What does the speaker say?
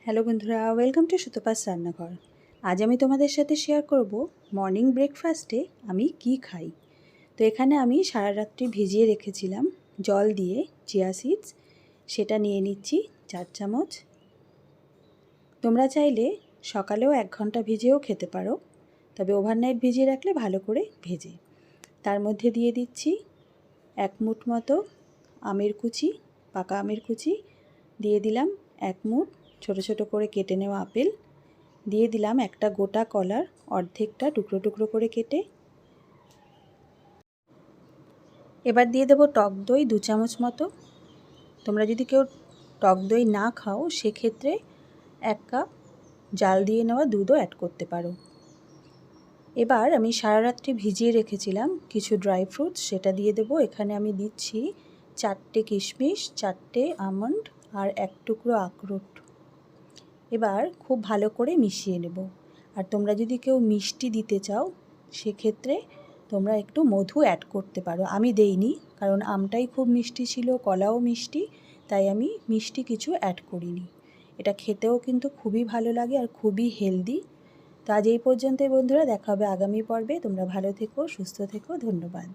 Hello বন্ধুরা, welcome to Sutapa's রান্নাঘর। আজ আমি তোমাদের সাথে শেয়ার করব মর্নিং ব্রেকফাস্টে আমি কি খাই। তো এখানে আমি সারা রাত্রি ভিজিয়ে রেখেছিলাম জল দিয়ে চিয়া সিডস, সেটা নিয়ে নিচ্ছি 4 চামচ। তোমরা চাইলে সকালেও 1 ঘন্টা ভিজিয়েও খেতে পারো, তবে ওভারনাইট ভিজিয়ে রাখলে ভালো করে ভেজে। তার মধ্যে দিয়ে দিচ্ছি 1 মুঠ মতো আমের কুচি, পাকা আমের কুচি, দিয়ে দিলাম 1 মুঠ ছোটো ছোটো করে কেটে নেওয়া আপেল, দিয়ে দিলাম একটা গোটা কলার অর্ধেকটা টুকরো টুকরো করে কেটে। এবার দিয়ে দেবো টক দই 2 চামচ মতো। তোমরা যদি কেউ টক দই না খাও সেক্ষেত্রে 1 কাপ জাল দিয়ে নেওয়া দুধও অ্যাড করতে পারো। এবার আমি সারা রাত্রি ভিজিয়ে রেখেছিলাম কিছু ড্রাই ফ্রুটস, সেটা দিয়ে দেবো। এখানে আমি দিচ্ছি 4টে কিশমিশ, 4টে আমন্ড আর 1 টুকরো আখরোট। এবার খুব ভালো করে মিশিয়ে নেব। আর তোমরা যদি কেউ মিষ্টি দিতে চাও সেক্ষেত্রে তোমরা একটু মধু অ্যাড করতে পারো। আমি দেইনি, কারণ আমটাই খুব মিষ্টি ছিল, কলাও মিষ্টি, তাই আমি মিষ্টি কিছু অ্যাড করিনি। এটা খেতেও কিন্তু খুবই ভালো লাগে আর খুবই হেলদি। তো আজ এই পর্যন্তই বন্ধুরা, দেখা হবে আগামী পর্বে। তোমরা ভালো থেকো, সুস্থ থেকো, ধন্যবাদ।